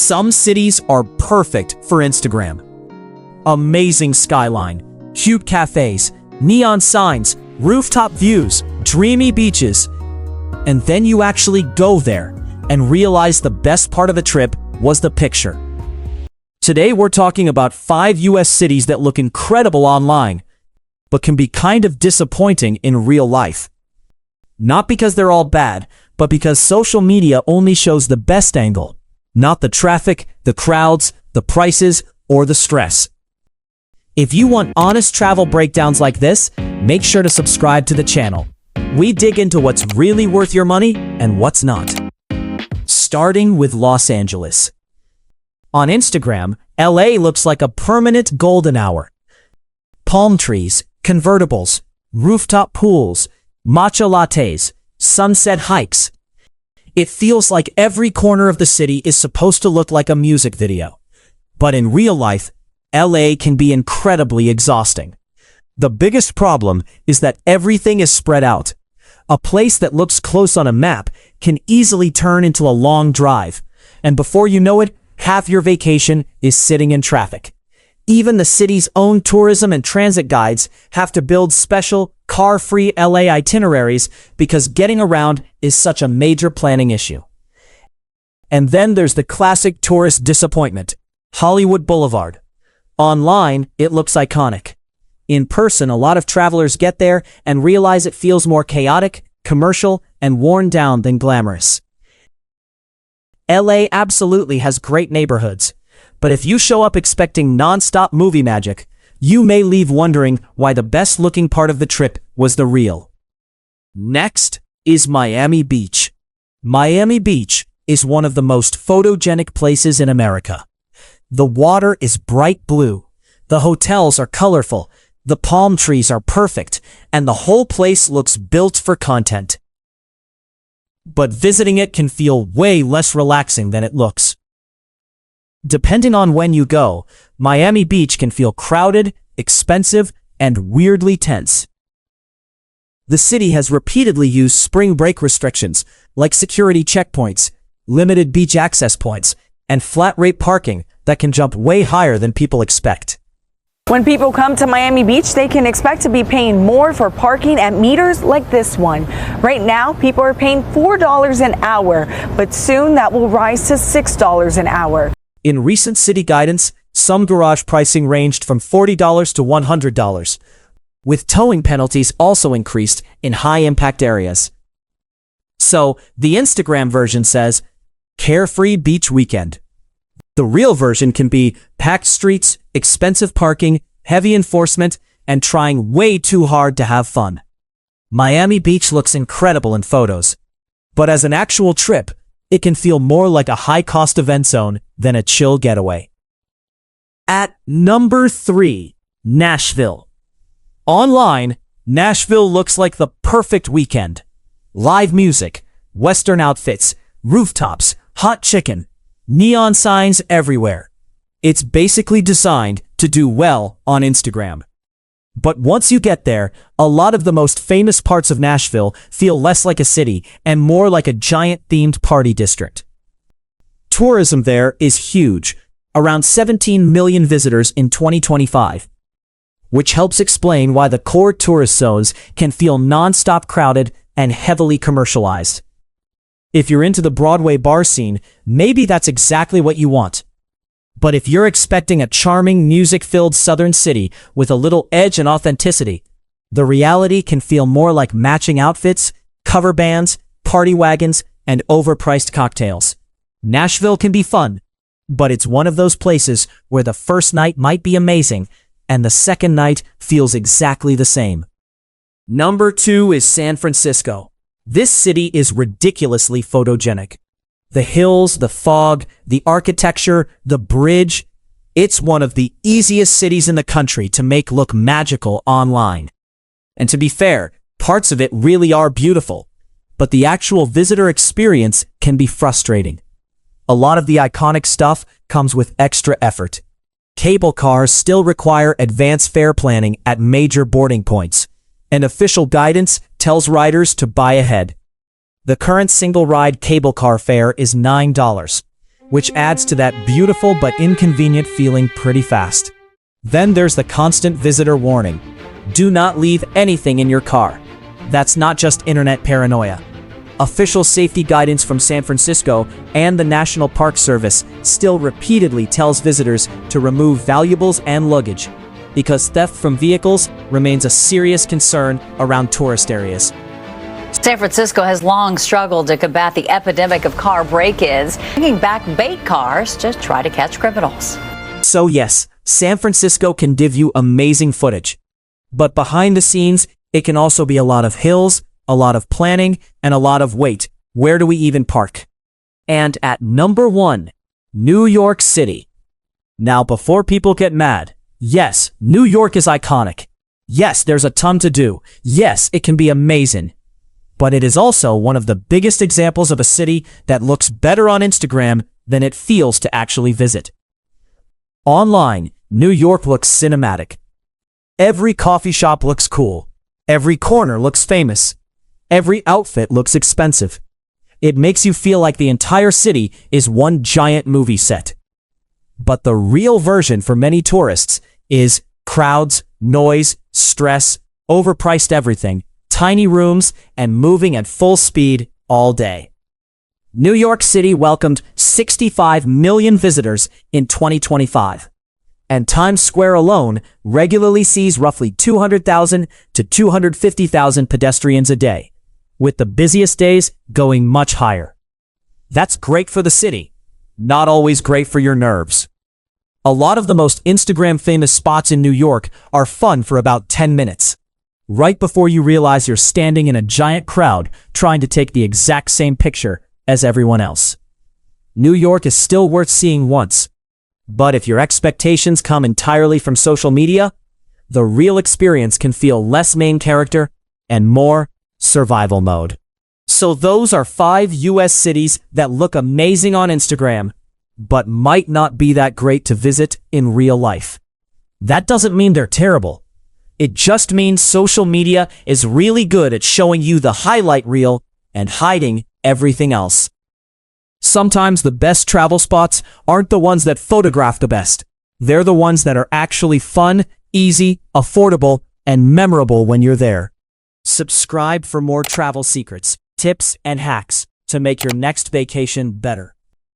Some cities are perfect for Instagram. Amazing skyline, cute cafes, neon signs, rooftop views, dreamy beaches. And then you actually go there and realize the best part of the trip was the picture. Today we're talking about 5 US cities that look incredible online, but can be kind of disappointing in real life. Not because they're all bad, but because social media only shows the best angle, not the traffic, the crowds, the prices, or the stress. If you want honest travel breakdowns like this, make sure to subscribe to the channel. We dig into what's really worth your money and what's not. Starting with Los Angeles. On Instagram, LA looks like a permanent golden hour. Palm trees, convertibles, rooftop pools, matcha lattes, sunset hikes. It feels like every corner of the city is supposed to look like a music video. But in real life, LA can be incredibly exhausting. The biggest problem is that everything is spread out. A place that looks close on a map can easily turn into a long drive, and before you know it, half your vacation is sitting in traffic. Even the city's own tourism and transit guides have to build special, car-free LA itineraries because getting around is such a major planning issue. And then there's the classic tourist disappointment, Hollywood Boulevard. Online, it looks iconic. In person, a lot of travelers get there and realize it feels more chaotic, commercial, and worn down than glamorous. LA absolutely has great neighborhoods, but if you show up expecting non-stop movie magic, you may leave wondering why the best-looking part of the trip was the real. Next is Miami Beach. Miami Beach is one of the most photogenic places in America. The water is bright blue, the hotels are colorful, the palm trees are perfect, and the whole place looks built for content. But visiting it can feel way less relaxing than it looks. Depending on when you go, Miami Beach can feel crowded, expensive, and weirdly tense. The city has repeatedly used spring break restrictions, like security checkpoints, limited beach access points, and flat-rate parking that can jump way higher than people expect. When people come to Miami Beach, they can expect to be paying more for parking at meters like this one. Right now, people are paying $4 an hour, but soon that will rise to $6 an hour. In recent city guidance, some garage pricing ranged from $40 to $100, with towing penalties also increased in high-impact areas. So, the Instagram version says, Carefree Beach Weekend. The real version can be packed streets, expensive parking, heavy enforcement, and trying way too hard to have fun. Miami Beach looks incredible in photos, but as an actual trip, it can feel more like a high-cost event zone than a chill getaway. At number 3, Nashville. Online, Nashville looks like the perfect weekend. Live music, Western outfits, rooftops, hot chicken, neon signs everywhere. It's basically designed to do well on Instagram. But once you get there, a lot of the most famous parts of Nashville feel less like a city and more like a giant themed party district. Tourism there is huge, around 17 million visitors in 2025, which helps explain why the core tourist zones can feel non-stop crowded and heavily commercialized. If you're into the Broadway bar scene, maybe that's exactly what you want. But if you're expecting a charming, music-filled southern city with a little edge and authenticity, the reality can feel more like matching outfits, cover bands, party wagons, and overpriced cocktails. Nashville can be fun, but it's one of those places where the first night might be amazing, and the second night feels exactly the same. Number 2 is San Francisco. This city is ridiculously photogenic. The hills, the fog, the architecture, the bridge. It's one of the easiest cities in the country to make look magical online. And to be fair, parts of it really are beautiful, but the actual visitor experience can be frustrating. A lot of the iconic stuff comes with extra effort. Cable cars still require advanced fare planning at major boarding points, and official guidance tells riders to buy ahead. The current single-ride cable car fare is $9. which adds to that beautiful but inconvenient feeling pretty fast. Then there's the constant visitor warning. Do not leave anything in your car. That's not just internet paranoia. Official safety guidance from San Francisco and the National Park Service still repeatedly tells visitors to remove valuables and luggage, because theft from vehicles remains a serious concern around tourist areas. San Francisco has long struggled to combat the epidemic of car break-ins, bringing back bait cars to try to catch criminals. So yes, San Francisco can give you amazing footage. But behind the scenes, it can also be a lot of hills, a lot of planning, and a lot of wait, where do we even park? And at number 1, New York City. Now before people get mad, yes, New York is iconic. Yes, there's a ton to do. Yes, it can be amazing. But it is also one of the biggest examples of a city that looks better on Instagram than it feels to actually visit. Online, New York looks cinematic. Every coffee shop looks cool. Every corner looks famous. Every outfit looks expensive. It makes you feel like the entire city is one giant movie set. But the real version for many tourists is crowds, noise, stress, overpriced everything, tiny rooms, and moving at full speed all day. New York City welcomed 65 million visitors in 2025. And Times Square alone regularly sees roughly 200,000 to 250,000 pedestrians a day, with the busiest days going much higher. That's great for the city, not always great for your nerves. A lot of the most Instagram-famous spots in New York are fun for about 10 minutes, right before you realize you're standing in a giant crowd trying to take the exact same picture as everyone else. New York is still worth seeing once, but if your expectations come entirely from social media, the real experience can feel less main character and more survival mode. So those are 5 US cities that look amazing on Instagram, but might not be that great to visit in real life. That doesn't mean they're terrible. It just means social media is really good at showing you the highlight reel and hiding everything else. Sometimes the best travel spots aren't the ones that photograph the best. They're the ones that are actually fun, easy, affordable, and memorable when you're there. Subscribe for more travel secrets, tips, and hacks to make your next vacation better.